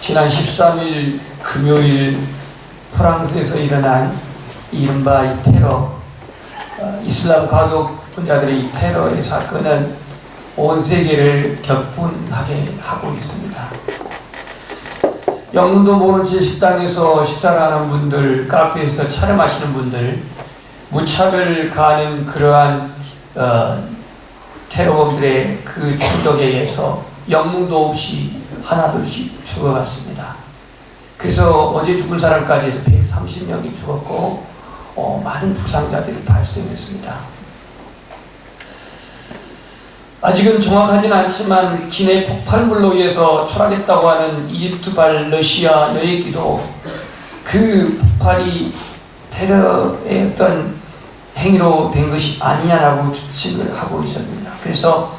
지난 13일 금요일 프랑스에서 일어난 이른바 이 테러, 이슬람 가격분자들의 이 테러의 사건은 온 세계를 격분하게 하고 있습니다. 영문도 모른 채 식당에서 식사를 하는 분들, 카페에서 차를 마시는 분들, 무차별 가하는 그러한 테러범들의 그 충격에 의해서 영문도 없이 하나둘씩 죽어갔습니다. 그래서 어제 죽은 사람까지 해서 130명이 죽었고 많은 부상자들이 발생했습니다. 아직은 정확하지는 않지만 기내 폭발물로 인해서 추락했다고 하는 이집트발 러시아 여객기도 그 폭발이 테러의 어떤 행위로 된 것이 아니냐라고 추측을 하고 있습니다. 그래서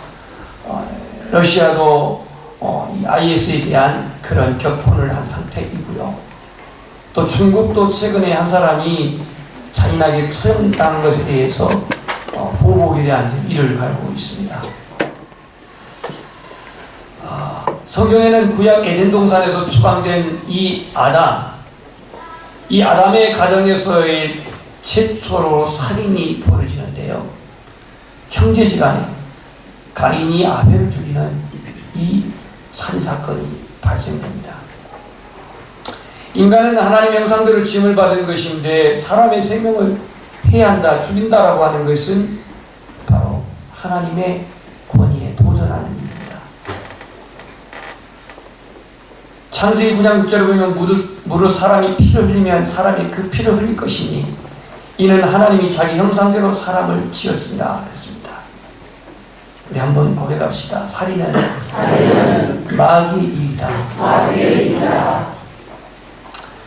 러시아도 이 IS에 대한 그런 격분을 한 상태이고요. 또 중국도 최근에 한 사람이 잔인하게 처형당한 것에 대해서 보복에 대한 일을 갈고 있습니다. 성경에는 구약 에덴 동산에서 추방된 이 아담의 가정에서의 최초로 살인이 벌어지는데요. 형제지간에 가인이 아벨을 죽이는 이 살인사건이 발생됩니다. 인간은 하나님의 형상대로 지음을 받은 것인데 사람의 생명을 해한다, 죽인다라고 하는 것은 바로 하나님의 권위에 도전하는 일입니다. 창세기 9장 6절을 보면 무릇 사람이 피를 흘리면 사람이 그 피를 흘릴 것이니 이는 하나님이 자기 형상대로 사람을 지었습니다. 그랬습니다. 우리 한번 고백합시다. 살인은 마귀의 일이다.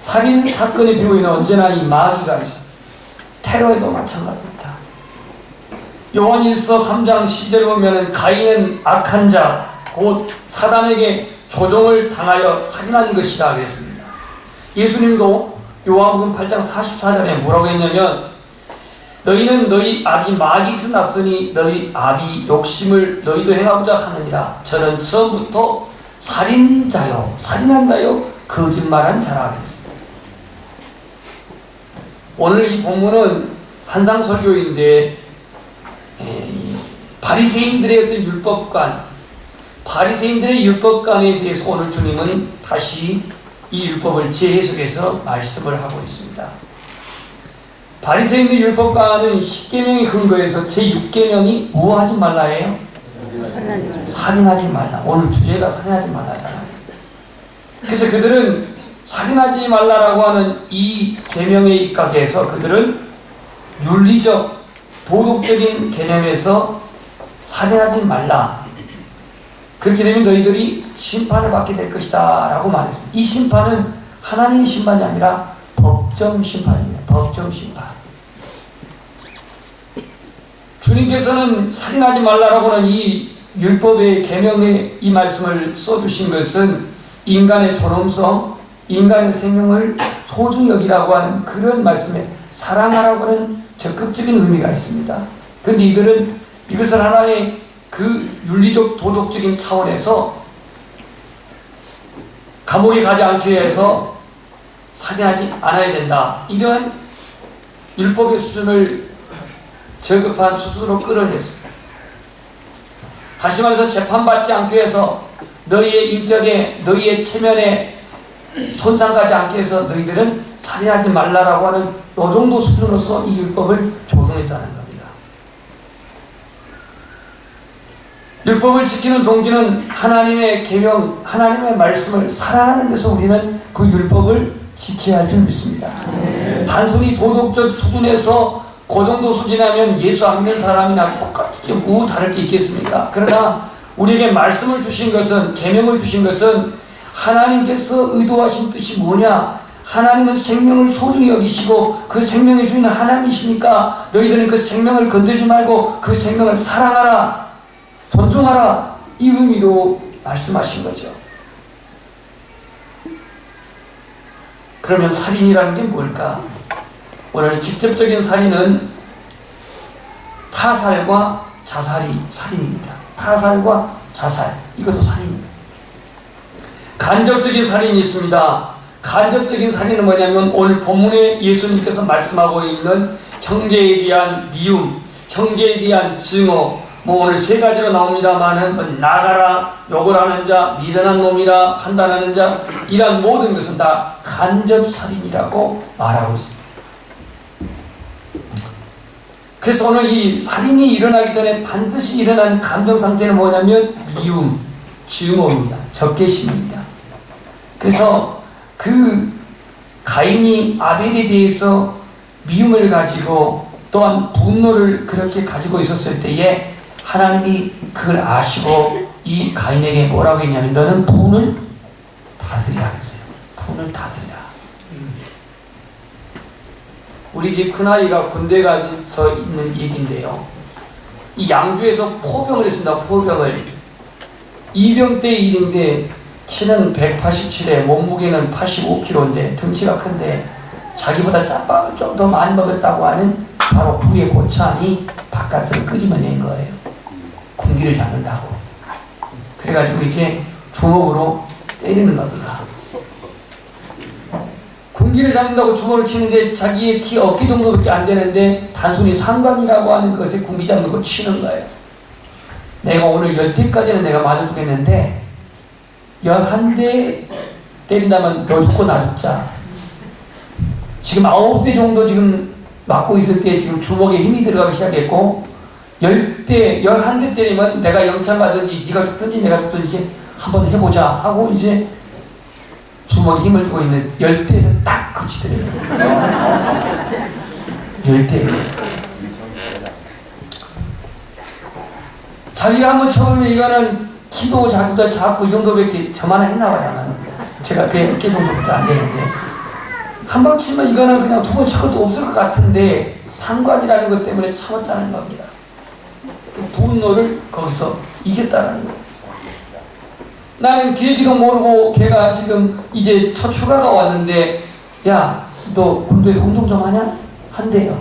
살인 사건의 비호에는 언제나 이 마귀가 있습니다. 테러에도 마찬가지입니다. 요한일서 3장 10절을 보면 가인은 악한 자 곧 사단에게 조종을 당하여 살인한 것이다 그랬습니다. 예수님도 요한복음 8장 44절에 뭐라고 했냐면 너희는 너희 아비 마귀에서 났으니 너희 아비 욕심을 너희도 행하고자 하느니라. 저는 처음부터 살인자요 살인한다요 거짓말한 자라 그랬습니다. 오늘 이 본문은 산상설교인데 바리새인들의 어떤 율법관, 바리새인들의 율법관에 대해서 오늘 주님은 다시 이 율법을 재해석해서 말씀을 하고 있습니다. 바리새인의 율법관은 10계명의 근거에서 제6계명이 뭐 하지 말라예요? 살인하지 말라. 오늘 주제가 살인하지 말라잖아요. 그래서 그들은 살인하지 말라라고 하는 이 계명에 입각해서 그들은 윤리적, 도덕적인 개념에서 살인하지 말라. 그렇게 되면 너희들이 심판을 받게 될 것이다 라고 말했습니다. 이 심판은 하나님의 심판이 아니라 법정 심판입니다. 법정 심판. 주님께서는 살인하지 말라라고 하는 이 율법의 계명에 이 말씀을 써주신 것은 인간의 존엄성, 인간의 생명을 소중히 여기라고 하는 그런 말씀에 사랑하라고 하는 적극적인 의미가 있습니다. 그런데 이들은 이것을 하나의 그 윤리적 도덕적인 차원에서 감옥에 가지 않기 위해서 살인하지 않아야 된다. 이런 율법의 수준을 저급한 수준으로 끌어냈습니다. 다시 말해서 재판받지 않기 위해서 너희의 인격에 너희의 체면에 손상가지 않기 위해서 너희들은 살인하지 말라라고 하는 이 정도 수준으로서 이 율법을 조정했다는 겁니다. 율법을 지키는 동기는 하나님의 계명, 하나님의 말씀을 사랑하는 데서 우리는 그 율법을 지켜야 할 줄 믿습니다. 단순히 도덕적 수준에서 그 정도 수준이라면 예수 안 믿는 사람이나 똑같이 뭐 다를 게 있겠습니까? 그러나 우리에게 말씀을 주신 것은, 계명을 주신 것은 하나님께서 의도하신 뜻이 뭐냐? 하나님은 생명을 소중히 여기시고 그 생명의 주인은 하나님이시니까 너희들은 그 생명을 건드리지 말고 그 생명을 사랑하라, 존중하라, 이 의미로 말씀하신 거죠. 그러면 살인이라는 게 뭘까? 오늘 직접적인 살인은 타살과 자살이 살인입니다. 타살과 자살, 이것도 살인입니다. 간접적인 살인이 있습니다. 간접적인 살인은 뭐냐면 오늘 본문에 예수님께서 말씀하고 있는 형제에 대한 미움, 형제에 대한 증오, 뭐 오늘 세 가지로 나옵니다만은 뭐 나가라, 욕을 하는 자, 미련한 놈이라 판단하는 자, 이런 모든 것은 다 간접살인이라고 말하고 있습니다. 그래서 오늘 이 살인이 일어나기 전에 반드시 일어나는 감정상태는 뭐냐면 미움, 증오입니다. 적개심입니다. 그래서 그 가인이 아벨에 대해서 미움을 가지고 또한 분노를 그렇게 가지고 있었을 때에 하나님이 그걸 아시고 이 가인에게 뭐라고 했냐면 너는 분을 다스리라 그랬어요. 분을 다스리라. 우리 집 큰아이가 군대 가서 있는 얘기인데요. 이 양주에서 포병을 했습니다. 포병을. 이병 때 일인데 키는 187에 몸무게는 85kg인데 덩치가 큰데 자기보다 짬밥을 좀 더 많이 먹었다고 하는 바로 부의 고참이 바깥으로 끄집어낸 거예요. 군기를 잡는다고. 그래가지고 이제 주먹으로 때리는 겁니다. 군기를 잡는다고 주먹을 치는데 자기의 키 어깨 정도밖에 안 되는데 단순히 상관이라고 하는 것에 군기 잡는 거 치는 거예요. 내가 오늘 10대까지는 내가 맞아주겠는데 11대 때린다면 너 죽고 나 죽자. 지금 9대 정도 지금 맞고 있을 때 지금 주먹에 힘이 들어가기 시작했고 10대, 11대 때리면 내가 영창 가든지 네가 죽든지 내가 죽든지 한번 해보자 하고 이제 주먹에 힘을 주고 있는 10대에서 딱 그치더래요. 10대. 자기가 한번 쳐보면 이거는 키도 작고 이 정도밖에 저만 했나봐요. 제가 그 어깨 정도밖에 안 되는데 한 번 치면 이거는 그냥 두 번 쳐도 없을 것 같은데 상관이라는 것 때문에 참았다는 겁니다. 그 분노를 거기서 이겼다는 거예요. 나는 계기도 모르고 걔가 지금 이제 첫 휴가가 왔는데 야, 너 군대에서 운동 좀 하냐? 한대요.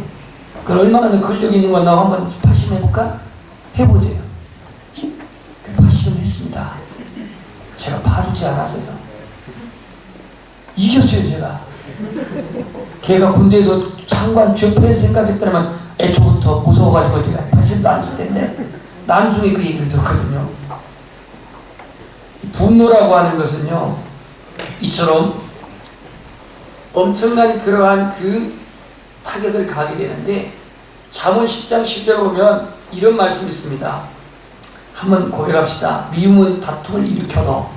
그 얼마나 너 근력 있는 건 나 한번 80 해볼까? 해보세요. 80은 했습니다. 제가 봐주지 않았어요. 이겼어요, 제가. 걔가 군대에서 상관 접할 생각했더라면 애초부터 무서워가지고 제가 80도 안 했을 텐데 나중에 그 얘기를 들었거든요. 분노라고 하는 것은요, 이처럼 엄청난 그러한 그 타격을 가게 되는데 잠언 10장 10절에 보면 이런 말씀이 있습니다. 한번 고백합시다. 미움은 다툼을 일으켜도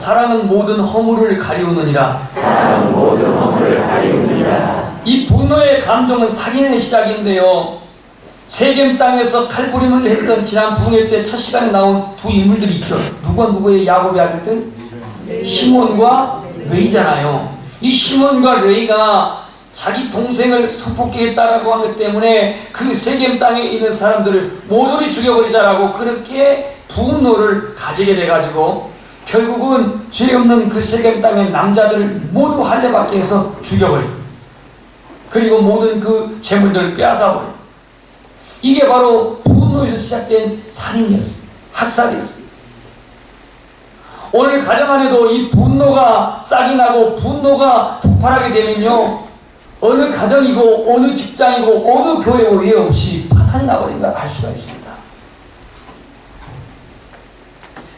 사랑은 모든 허물을 가리우느니라. 이 분노의 감정은 살인의 시작인데요. 세겜 땅에서 칼부림을 했던 지난 부흥회 때 첫 시간에 나온 두 인물들이 있죠. 누가 누구의 야곱의 아들들? 시몬과 레이잖아요. 이 시몬과 레이가 자기 동생을 성폭행했다라고 한 것 때문에 그 세겜 땅에 있는 사람들을 모조리 죽여버리자라고 그렇게 분노를 가지게 돼가지고 결국은 죄 없는 그 세겜 땅의 남자들을 모두 할례받게 해서 죽여버리고 그리고 모든 그 재물들을 빼앗아버리고 이게 바로 분노에서 시작된 살인이었습니다. 학살이었습니다. 오늘 가정 안에도 이 분노가 싹이 나고 분노가 폭발하게 되면요, 어느 가정이고 어느 직장이고 어느 교회고 예 없이 파탄이 나버린 걸 알 수가 있습니다.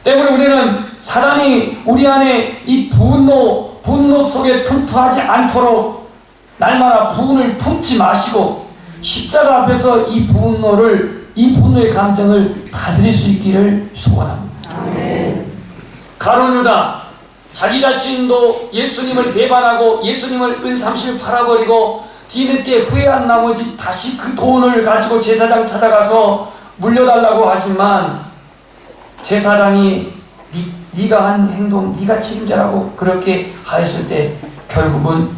때문에 우리는 사단이 우리 안에 이 분노 속에 tum투하지 않도록 날마다 분을 품지 마시고 십자가 앞에서 이 분노의 감정을 다스릴 수 있기를 소원합니다. 아멘. 가룟 유다 자기 자신도 예수님을 배반하고 예수님을 은삼실 팔아버리고 뒤늦게 후회한 나머지 다시 그 돈을 가지고 제사장 찾아가서 물려달라고 하지만 제사장이 네가 한 행동 네가 책임져라고 그렇게 하였을 때 결국은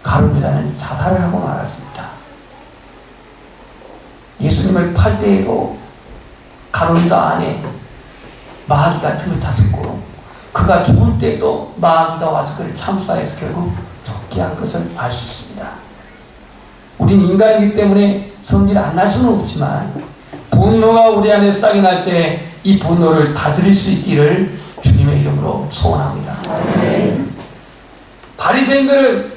가룟 유다는 자살을 하고 말았습니다. 예수님을 팔 때에도 가룟 유다 안에 마귀가 틈을 탔었고 그가 죽을 때도 마귀가 와서 그를 참수하여서 결국 죽게 한 것을 알 수 있습니다. 우린 인간이기 때문에 성질 안 날 수는 없지만 분노가 우리 안에 싹이 날 때 이 분노를 다스릴 수 있기를 주님 주님의 이름으로 소원합니다. 바리새인들은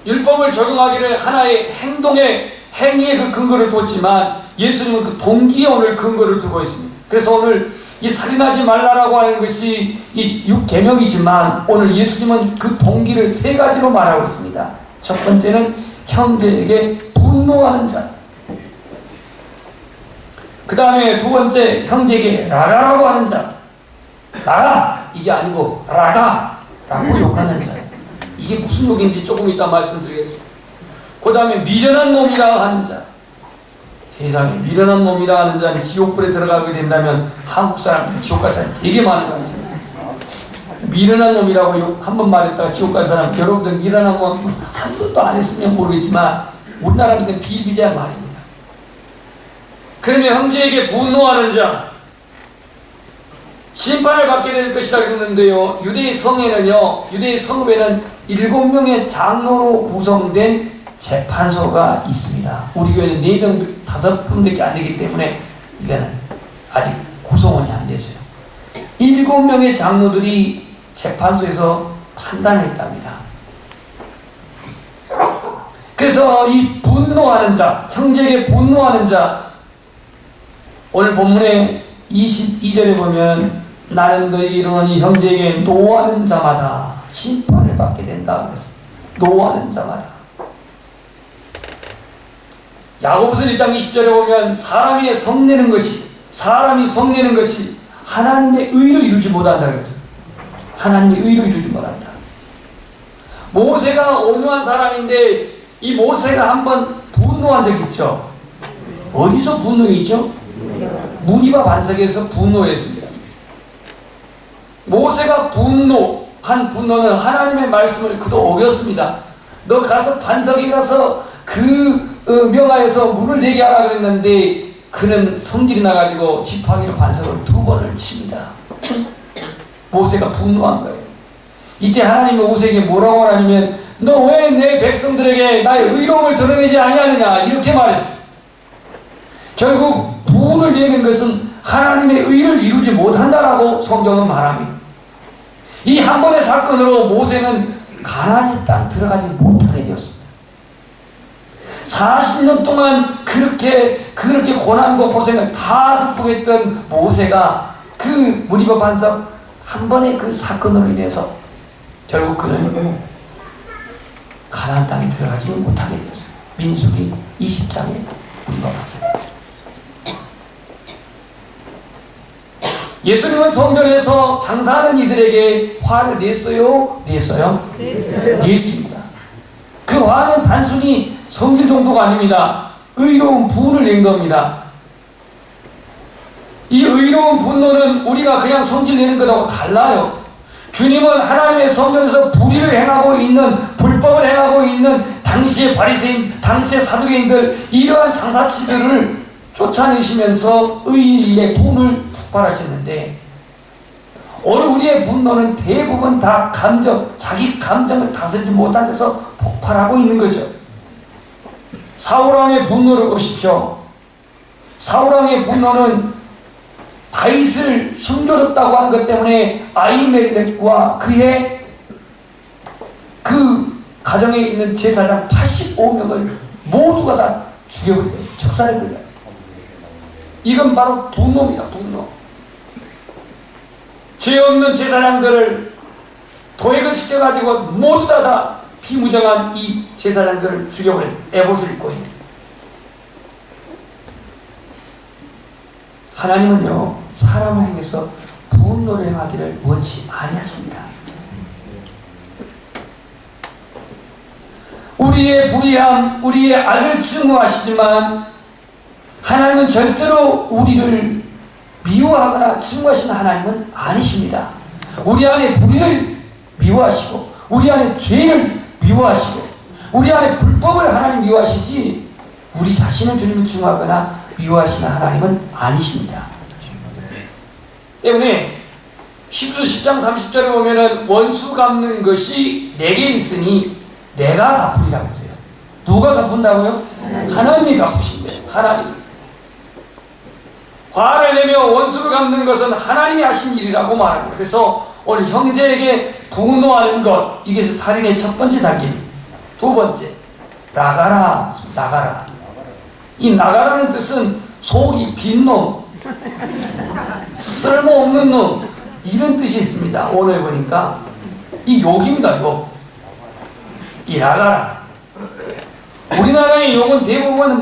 율법을 적용하기를 하나의 행위의 그 근거를 뒀지만 예수님은 그 동기에 오늘 근거를 두고 있습니다. 그래서 오늘 이 살인하지 말라라고 하는 것이 이 6계명이지만 오늘 예수님은 그 동기를 3가지로 말하고 있습니다. 첫 번째는 형제에게 분노하는 자. 그 다음에 두 번째 형제에게 라가라고 하는 자. 라가 이게 아니고 라가라고 욕하는 자. 이게 무슨 욕인지 조금 이따 말씀드리겠습니다. 그 다음에 미련한 놈이라 하는 자. 세상에 미련한 놈이라 하는 자는 지옥불에 들어가게 된다면 한국 사람들 지옥 갈 사람 되게 많은 거 같아요. 미련한 놈이라고 한 번 말했다가 지옥 갈 사람, 여러분들 미련한 놈 한 번도 안 했으면 모르겠지만 우리나라는 이건 비일비재한 말입니다. 그러면 형제에게 분노하는 자 심판을 받게 될 것이라 그랬는데요. 유대의 성읍에는 7명의 장로로 구성된 재판소가 있습니다. 우리 교회는 4명, 5분밖에 안 되기 때문에 이거는 아직 구성원이 안 됐어요. 7명의 장로들이 재판소에서 판단을 했답니다. 그래서 이 분노하는 자, 형제에게 분노하는 자, 오늘 본문의 22절에 보면 나는 너희 이름은 형제에게 노하는 자마다 심판을 받게 된다 그랬습니다. 노하는 자마다. 야고보서 1장 20절에 보면 사람이 성내는 것이 하나님의 의를 이루지 못한다 그랬어요. 하나님의 의를 이루지 못한다. 모세가 온유한 사람인데 이 모세가 한번 분노한 적이 있죠. 어디서 분노했죠? 무리바 반석에서 분노했습니다. 모세가 분노한 분노는 하나님의 말씀을 그도 어겼습니다. 너 가서 반석에 가서 그 명하에서 물을 내게 하라 그랬는데 그는 성질이 나가지고 지팡이로 반석을 2번을 칩니다. 모세가 분노한 거예요. 이때 하나님이 모세에게 뭐라고 하냐면 너 왜 내 백성들에게 나의 의로움을 드러내지 아니하느냐 이렇게 말했어요. 결국 분을 내는 것은 하나님의 의를 이루지 못한다라고 성경은 말합니다. 이 한 번의 사건으로 모세는 가나안의 땅 들어가지 못하게 되었습니다. 40년 동안 그렇게 고난과 고생을 다 극복했던 모세가 그 무리바 반석 한 번의 그 사건으로 인해서 결국 그는 가나안 땅에 들어가지 못하게 되었어요. 민수기 20장에 무리바 반석. 예수님은 성전에서 장사하는 이들에게 화를 냈어요? 냈습니다. 그 화는 단순히 성질 정도가 아닙니다. 의로운 분을 낸 겁니다. 이 의로운 분노는 우리가 그냥 성질 내는 것하고 달라요. 주님은 하나님의 성전에서 불의를 행하고 있는, 불법을 행하고 있는 당시의 바리새인, 당시의 사두개인들, 이러한 장사치들을 쫓아내시면서 의의 분을 폭발하셨는데 오늘 우리의 분노는 대부분 다 자기 감정을 다스리지 못한 데서 폭발하고 있는 거죠. 사울왕의 분노를 보십시오. 사울왕의 분노는 다윗을 숨겨줬다고 하는 것 때문에 아히멜렉과 그의 그 가정에 있는 제사장 85명을 모두가 다 죽여버려요. 척살해버려요. 이건 바로 분노입니다. 분노. 죄 없는 제사장들을 도액을 시켜가지고 모두 다 비무정한 이 제사장들을 죽여버린 에봇을 입고 있는. 하나님은요 사람을 향해서 분노를 행하기를 원치 아니하십니다. 우리의 불의함, 우리의 악을 증오하시지만 하나님은 절대로 우리를 미워하거나 증오하시는 하나님은 아니십니다. 우리 안에 불의를 미워하시고 우리 안에 죄를 미워하시고 우리 안에 불법을 하나님 미워하시지 우리 자신을 주님을 증오하거나 미워하시는 하나님은 아니십니다. 때문에 히브리서 10장 30절에 보면은 원수 갚는 것이 내게 있으니 내가 갚으리라고 했어요. 누가 갚는다고요? 하나님이 갚으신대요. 하나님. 화를 내며 원수를 갚는 것은 하나님이 하신 일이라고 말합니다. 그래서 오늘 형제에게 분노하는 것, 이게 살인의 첫 번째 단계입니다. 두 번째, 나가라. 나가라. 이 나가라는 뜻은 속이 빈 놈, 쓸모없는 놈, 이런 뜻이 있습니다. 오늘 보니까 이 욕입니다. 욕. 이 나가라. 우리나라의 욕은 대부분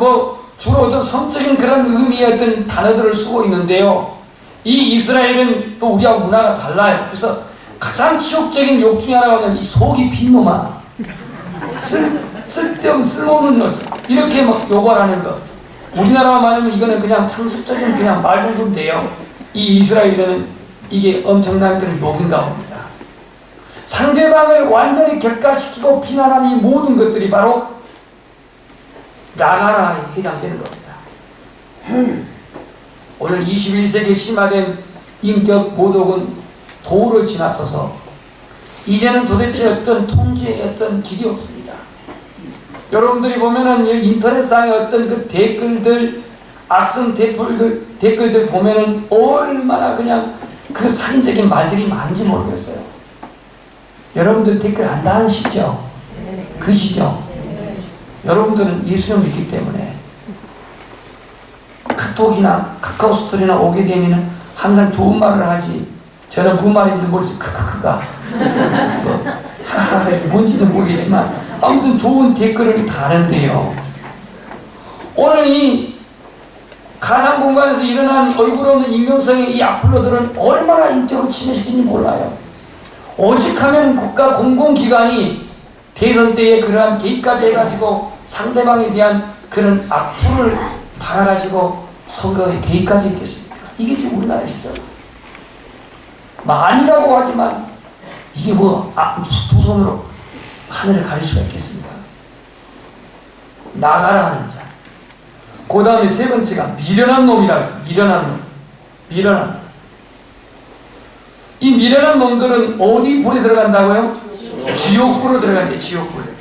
주로 어떤 성적인 그런 의미의 어떤 단어들을 쓰고 있는데요. 이 이스라엘은 또 우리하고 문화가 달라요. 그래서 가장 치욕적인 욕 중에 하나가 뭐냐면 이 속이 빈 놈아, 쓸모없는 것, 이렇게 막 욕을 하는 것. 우리나라만 말하면 이거는 그냥 상습적인 그냥 말 정도인데요. 이 이스라엘에는 이게 엄청난 그런 욕인가 봅니다. 상대방을 완전히 격가시키고 비난하는 이 모든 것들이 바로 나가라에 해당되는 겁니다. 오늘 21세기에 심화된 인격 모독은 도를 지나쳐서 이제는 도대체 어떤 통제의 어떤 길이 없습니다. 여러분들이 보면은 인터넷상의 어떤 그 댓글들, 악성 댓글들 보면은 얼마나 그냥 그 살인적인 말들이 많은지 모르겠어요. 여러분들 댓글 안 다하시죠? 그시죠? 여러분들은 예수님 믿기 때문에 카톡이나 카카오 스토리나 오게 되면은 항상 좋은 말을 하지. 저는 무슨 말인지 모르겠어요. 크크크가 하하하 뭔지는 모르겠지만 아무튼 좋은 댓글을 다는데요. 오늘 이 가난 공간에서 일어난 얼굴 없는 익명성의 이 악플러들은 얼마나 인격을 침해시키는지 몰라요. 오직하면 국가 공공기관이 대선 때에 그러한 개입까지 해가지고 상대방에 대한 그런 악플을 달아가지고 선거에 개입까지 했겠습니까? 이게 지금 우리나라에 있어요. 아니라고 하지만 이게 두 손으로 하늘을 가릴 수가 있겠습니까? 나가라 하는 자. 그 다음에 세 번째가 미련한 놈이라고 해요. 미련한 놈. 미련한 놈. 이 미련한 놈들은 어디 불에 들어간다고요? 지옥불로 들어간대요. 지옥불.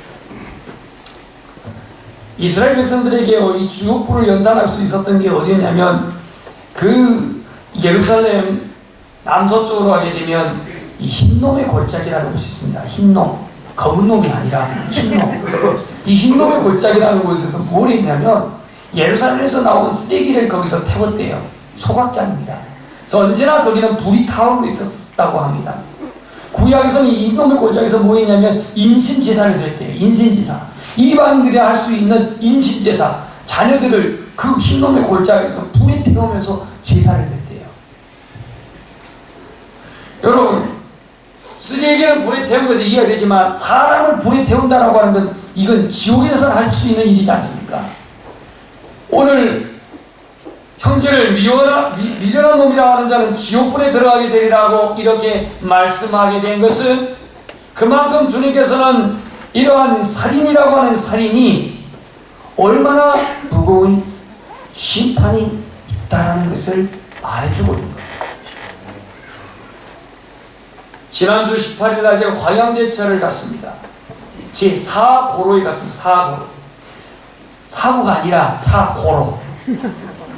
이스라엘 백성들에게 이 지옥불을 연상할 수 있었던 게 어디였냐면 그 예루살렘 남서쪽으로 가게 되면 이 흰놈의 골짜기라는 곳이 있습니다. 흰놈. 검은 놈이 아니라 흰놈. 이 흰놈의 골짜기라는 곳에서 뭘 했냐면 예루살렘에서 나온 쓰레기를 거기서 태웠대요. 소각장입니다. 그래서 언제나 거기는 불이 타오르고 있었다고 합니다. 구약에서는 이 흰놈의 골짜기에서 뭐 했냐면 인신제사를 드렸대요. 인신제사. 이방인들이 할 수 있는 인신제사. 자녀들을 그 흰놈의 골짜기에서 불에 태우면서 제사를 드렸대요. 여러분, 쓰레기를 불에 태우는 것은 이해가 되지만 사람을 불에 태운다라고 하는 건 이건 지옥에서 할 수 있는 일이지 않습니까? 오늘 형제를 미련한 놈이라고 하는 자는 지옥불에 들어가게 되리라고 이렇게 말씀하게 된 것은 그만큼 주님께서는 이러한 살인이라고 하는 살인이 얼마나 무거운 심판이 있다는 것을 말해주고 있는 거예요. 지난주 18일 날 제가 광양대처를 갔습니다. 제 4고로에 갔습니다. 4고로. 사고가 아니라 4고로.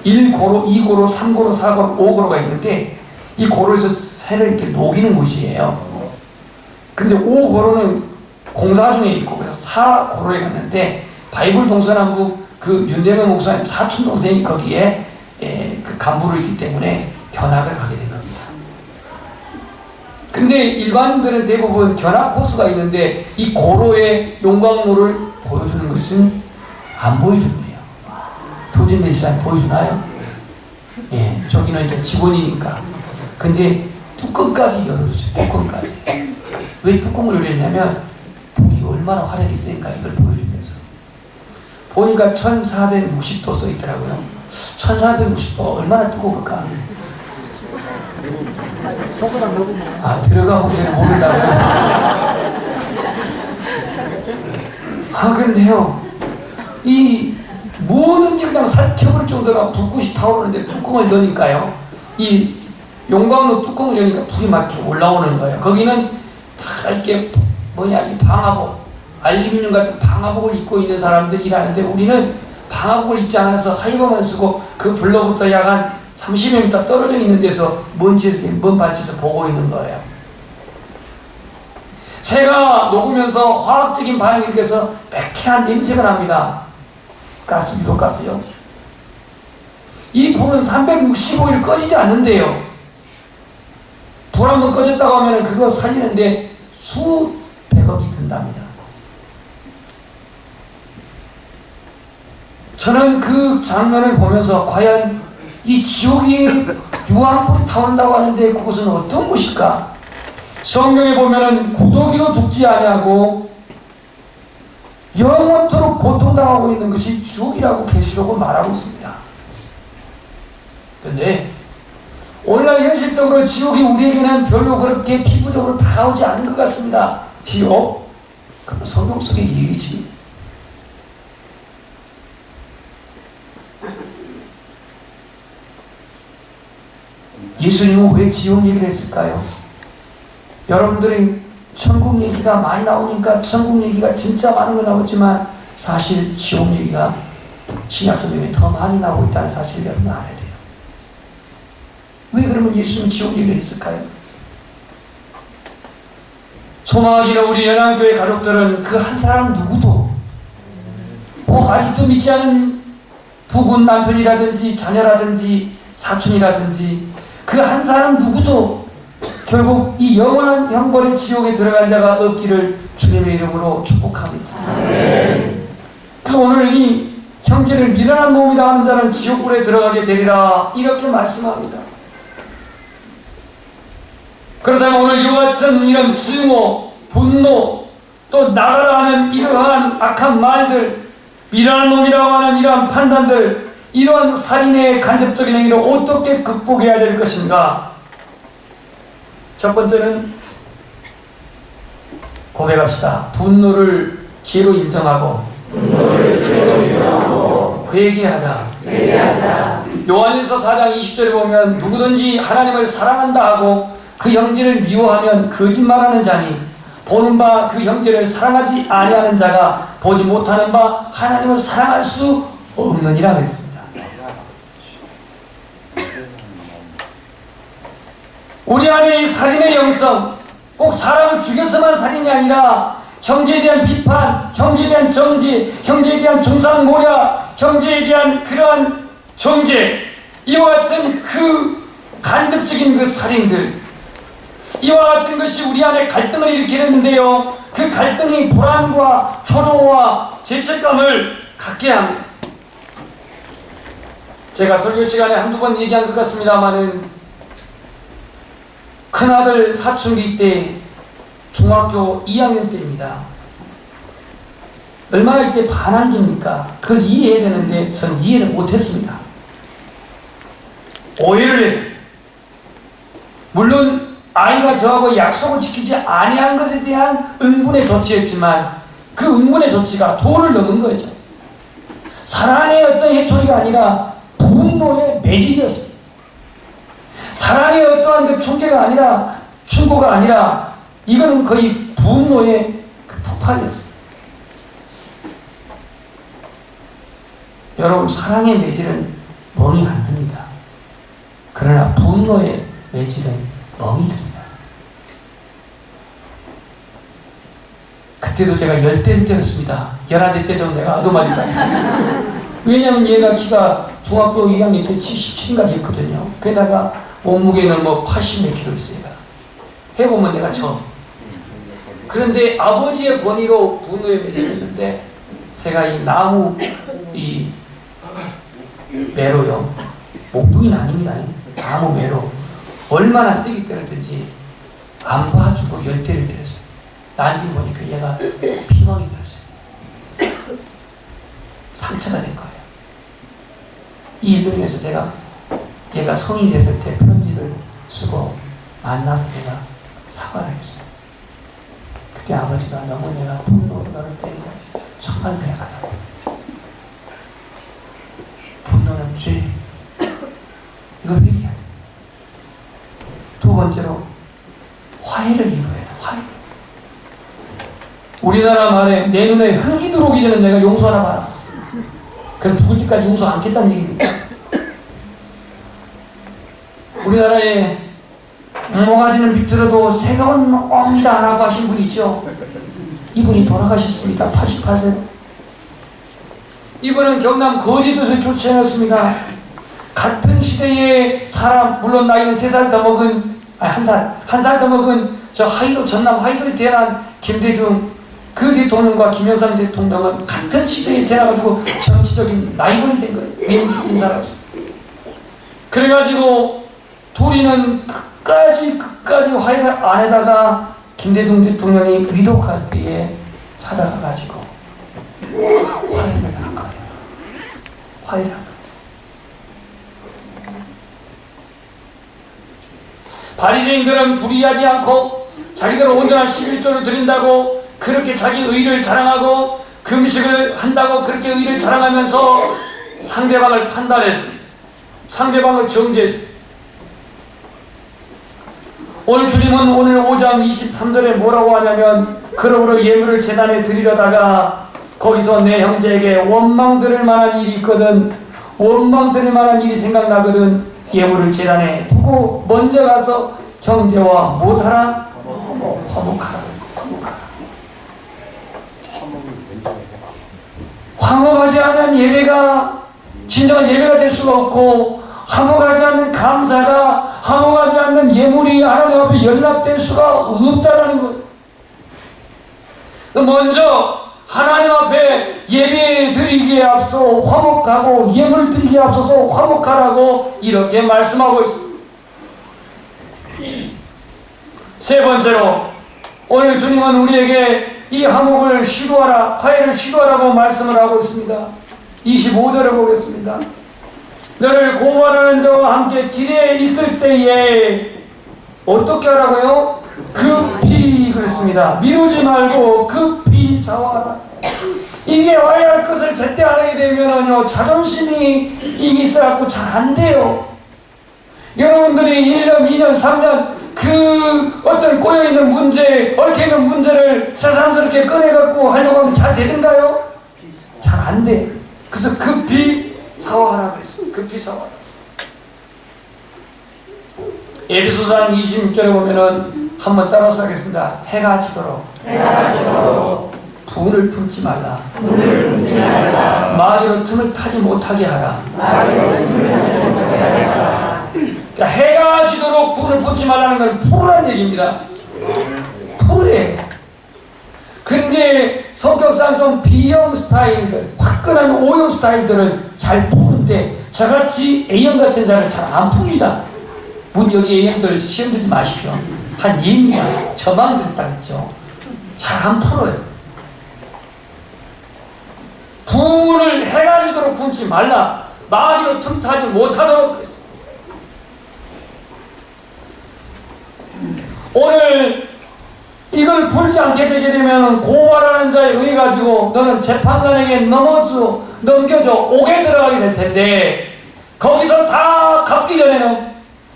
1고로, 2고로, 3고로, 4고로, 5고로가 있는데 이 고로에서 새를 이렇게 녹이는 곳이에요. 근데 5고로는 공사 중에 있고 그래서 4고로에 갔는데 바이블 동서남북 그 윤대명 목사님 사촌 동생이 거기에 그 간부를 있기 때문에 견학을 가게 된 겁니다. 근데 일반인들은 대부분 견학 코스가 있는데 이 고로의 용광로를 보여주는 것은 안 보여준대요. 표준대 시장 보여주나요? 예, 저기는 이제 직원이니까. 근데 뚜껑까지 열어주세요. 뚜껑까지. 왜 뚜껑을 열렸냐면 불이 얼마나 화력이 세니까 이걸 보여주면서. 보니까 1460도 써 있더라고요. 1460도 얼마나 뜨거울까? 아, 들어가 보기 전에 모른다고요? 근데요, 이 뭐든지 그냥 살켜볼 정도가 불꽃이 타오르는데 뚜껑을 여니까요, 이 용광로 뚜껑을 여니까 불이 막 이렇게 올라오는 거예요. 거기는 다 이렇게 이 방화복, 알루미늄 같은 방화복을 입고 있는 사람들이 일하는데 우리는 방화복을 입지 않아서 하이버만 쓰고 그 불로부터 약 한 30m 떨어져 있는 데서 먼 발치에서 보고 있는 거예요. 새가 녹으면서 화학적인 반응이 일어나서 매캐한 냄새가 납니다. 가스, 유독가스요. 이 불은 365일 꺼지지 않는데요. 불 한번 꺼졌다고 하면 그거 살리는데 수백억이 든답니다. 저는 그 장면을 보면서 과연 이 지옥이 유황불이 타온다고 하는데 그곳은 어떤 곳일까? 성경에 보면은 구더기도 죽지 아니하고 영원토록 고통당하고 있는 것이 지옥이라고 계시록은 말하고 있습니다. 그런데 오늘날 현실적으로 지옥이 우리에게는 별로 그렇게 피부적으로 다가오지 않은 것 같습니다. 지옥? 그건 성경 속의 얘기지. 예수님은 왜 지옥 얘기를 했을까요? 여러분들이 천국 얘기가 많이 나오니까 천국 얘기가 진짜 많은 거 나오지만 사실 지옥 얘기가 신약 성경에 더 많이 나오고 있다는 사실을 여러분 알아야 돼요. 왜 그러면 예수님은 지옥 얘기를 했을까요? 소망하기는 우리 연합교회 가족들은 그 한 사람 누구도 아직도 믿지 않은 부군 남편이라든지 자녀라든지 사촌이라든지 그 한 사람 누구도 결국 이 영원한 형벌의 지옥에 들어간 자가 없기를 주님의 이름으로 축복합니다. 그래서 오늘 이 형제를 미련한 몸이라 하는 자는 지옥불에 들어가게 되리라 이렇게 말씀합니다. 그렇다면 오늘 이와 같은 이런 증오, 분노, 또 나가라 하는 이러한 악한 말들, 미련한 놈이라고 하는 이러한 판단들, 이러한 살인의 간접적인 행위를 어떻게 극복해야 될 것인가? 첫 번째는 고백합시다. 분노를 죄로 인정하고 회개하자. 요한일서 4장 20절에 보면 누구든지 하나님을 사랑한다 하고 그 형제를 미워하면 거짓말하는 자니 보는 바 그 형제를 사랑하지 아니하는 자가 보지 못하는 바 하나님을 사랑할 수 없느니라 그랬습니다. 우리 안에 이 살인의 영성, 꼭 사람을 죽여서만 살인이 아니라 형제에 대한 비판, 형제에 대한 정지, 형제에 대한 중상모략, 형제에 대한 그러한 정죄, 이와 같은 그 간접적인 그 살인들, 이와 같은 것이 우리 안에 갈등을 일으키는데요. 그 갈등이 불안과 초조와 죄책감을 갖게 합니다. 제가 설교 시간에 한두 번 얘기한 것 같습니다만은 큰아들 사춘기 때 중학교 2학년 때입니다. 얼마나 이때 반항기입니까? 그걸 이해해야 되는데 저는 이해를 못했습니다. 오해를 했어요. 물론 아이가 저하고 약속을 지키지 아니한 것에 대한 응분의 조치였지만 그 응분의 조치가 도를 넘은 거죠. 사랑의 어떤 해초리가 아니라 분노의 매질이었습니다. 사랑의 어떠한 그 충계가 아니라 충고가 아니라 이거는 거의 분노의 그 폭발이었습니다. 여러분, 사랑의 매질은 멍이 안 듭니다. 그러나 분노의 매질은 멍이 듭니다. 그때도 제가 10대를 때렸습니다. 11대 때도 내가 얻어맞을 것 같아요. 왜냐하면 얘가 키가 중학교 2학년 때 77인가 됐거든요. 게다가 몸무게는 뭐 80몇 킬로 있어요. 해보면 내가 져. 그런데 아버지의 권위로 분노에 매달렸는데 제가 이 나무 이 매로요. 목둥이는 아닙니다. 나무 매로. 얼마나 세게 때렸든지 안 봐주고 10대를 때렸어요. 나중에 보니까 얘가 피멍이 들었어요. 상처가 된 거예요. 이 일로 인해서 제가 얘가 성인이 됐을 때 편지를 쓰고 만나서 내가 사과를 했어요. 그때 아버지가 너무 내가 분노로 너를 때리고 정말 배가다. 분노는 죄. 이걸 회개해야 돼. 두 번째로 화해를 이루어야 돼. 화해. 우리나라 말에 내 눈에 흙이 들어오기 전에 내가 용서하나 봐라. 그럼 죽을 때까지 용서 않겠다는 얘기입니다. 우리나라에 모가지는 비틀어도 새벽은 옵니다 라고 하신 분이 있죠. 이분이 돌아가셨습니다. 88세로. 이분은 경남 거제도에서 출생했습니다. 같은 시대의 사람, 물론 나이는 3살 더 먹은, 아니 1살 더 먹은 저 하이도, 전남 하이도에 태어난 김대중 그 대통령과 김영삼 대통령은 같은 시대에 태어나가지고 정치적인 나이분이 된 거예요. 인사로서. 그래가지고 둘이는 끝까지 화해를 안 해다가 김대중 대통령이 위독할 때에 찾아가가지고 화해를 한 거예요. 화해를 한 거예요. 바리새인들은 불의하지 않고 자기들은 온전한 11조를 드린다고 그렇게 자기 의를 자랑하고 금식을 한다고 그렇게 의를 자랑하면서 상대방을 판단했습니다. 상대방을 정죄했습니다. 오늘 주님은 오늘 5장 23절에 뭐라고 하냐면 그러므로 예물을 제단에 드리려다가 거기서 내 형제에게 원망 들을 만한 일이 있거든 원망 들을 만한 일이 생각나거든 예물을 제단에 두고 먼저 가서 형제와 못하라 화목하라. 화목하지 않은 예배가 진정한 예배가 될 수가 없고 화목하지 않는 감사가 화목하지 않는 예물이 하나님 앞에 연락될 수가 없다라는 거예요. 먼저 하나님 앞에 예배 드리기에 앞서 화목하고 예물 드리기에 앞서서 화목하라고 이렇게 말씀하고 있습니다. 세 번째로 오늘 주님은 우리에게 이 화목을 시도하라, 화해를 시도하라고 말씀을 하고 있습니다. 25절을 보겠습니다. 너를 고발하는 자와 함께 길에 있을 때에 어떻게 하라고요? 급히 그랬습니다. 미루지 말고 급히 사와라. 이게 화해할 것을 제때 안 하게 되면은요 자존심이 이게 있어갖고 잘 안 돼요. 여러분들이 1년, 2년, 3년 그 어떤 꼬여있는 문제, 얽혀있는 문제를 새삼스럽게 꺼내갖고 하려고 하면 잘 되든가요? 잘 안 돼. 그래서 급히 사와하라 그랬습니다. 급히 사와라. 에베소서 26절에 보면은 한번 따라서 하겠습니다. 해가 지도록 불을 품지 말라. 마귀로 틈을 타지 못하게 하라. 그러니까 해가 지도록 불을 품지 말라는 건 풀이라는 얘기입니다. 풀이에요. 근데 성격상 좀 B형 스타일들, 화끈한 O형 스타일들은 잘 푸는데 저같이 A형 같은 자는 잘 안 풉니다. 문 여기 A형들 시험 들지 마십시오. 한 예민한 저만 그랬다겠죠. 잘 안 풀어요. 불을 해가 지도록 품지 말라. 마귀로 틈타지 못하도록 그랬습니다. 오늘 이걸 풀지 않게 되게 되면 고발하는 자에 의해 가지고 너는 재판관에게 넘겨져 옥에 들어가게 될 텐데 거기서 다 갚기 전에는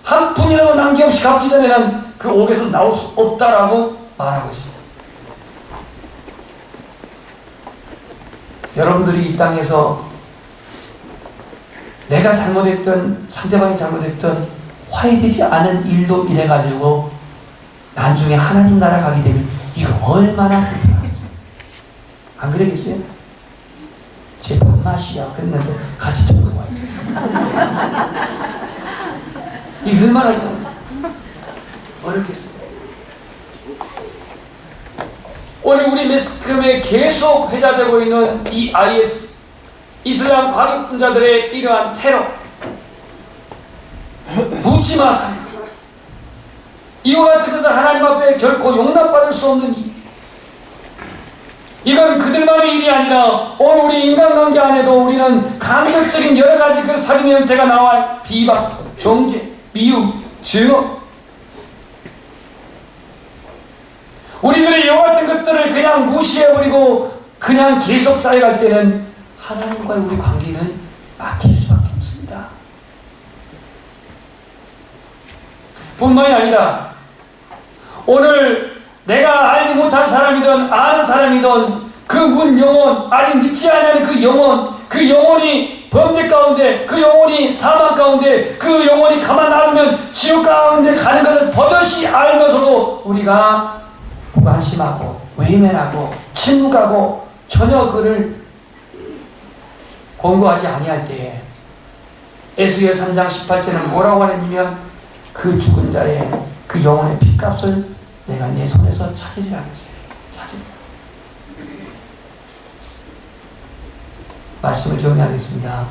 한 푼이라도 남김없이 갚기 전에는 그 옥에서 나올 수 없다라고 말하고 있습니다. 여러분들이 이 땅에서 내가 잘못했던 상대방이 잘못했던 화해되지 않은 일로 인해 가지고 나중에 하나님 나라 가게 되면 이거 얼마나 불편하겠어요. 안 그러겠어요? 제 밥맛이야 그랬는데 같이 좀 와 있어요. 이거 얼마나 어렵겠어요. 오늘 우리 매스컴에 계속 회자되고 있는 이 IS 이슬람 과격분자들의 이러한 테러 묻지마 살인 이와 같은 것은 하나님 앞에 결코 용납받을 수 없는 일. 이건 그들만의 일이 아니라 오늘 우리 인간관계 안에도 우리는 간접적인 여러 가지 그 살인의 형태가 나와 비방, 정죄, 미움, 증오. 우리들의 이와 같은 것들을 그냥 무시해버리고 그냥 계속 쌓여갈 때는 하나님과의 우리 관계는 막힐 수밖에 없습니다. 뿐만이 아니라 오늘 내가 알지 못한 사람이든 아는 사람이든 그 문 영혼 아직 믿지 않는 그 영혼 그 영혼이 범죄 가운데, 그 영혼이 사망 가운데, 그 영혼이 가만 놔두면 지옥 가운데 가는 것을 버젓이 알면서도 우리가 무관심하고 외면하고 침묵하고 전혀 그를 권고하지 아니할 때에 에스겔 3장 18절은 뭐라고 하느냐면 그 죽은 자의 그 영혼의 핏값을 내가 내 손에서 찾으리라 하겠어요. 말씀을 정리하겠습니다.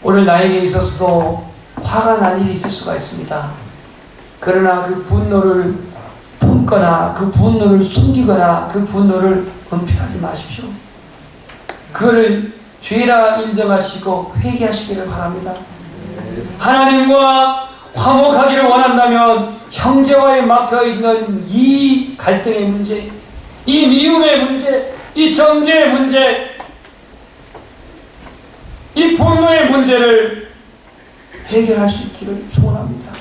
오늘 나에게 있어서도 화가 날 일이 있을 수가 있습니다. 그러나 그 분노를 품거나 그 분노를 숨기거나 그 분노를 은폐하지 마십시오. 그거를 죄라 인정하시고 회개하시기를 바랍니다. 하나님과 화목하기를 원한다면 형제와의 막혀있는 이 갈등의 문제, 이 미움의 문제, 이 정죄의 문제, 이 분노의 문제를 해결할 수 있기를 소원합니다.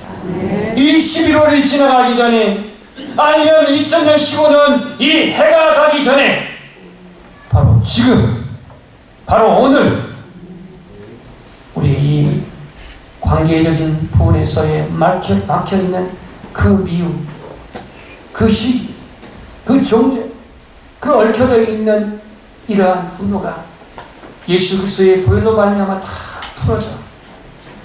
이 11월이 지나가기 전에, 아니면 2000년 15년 이 해가 가기 전에, 바로 지금, 바로 오늘 우리 이 관계적인 부분에서의 막혀있는 그 미움, 그 시기, 그 정죄, 그 얽혀져 있는 이러한 분노가 예수 그리스도의 보혈로 말미암아 다 풀어져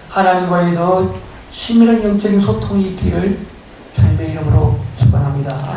하나님과의 더 친밀한 영적인 소통이 있기를 주님의 이름으로 축원합니다.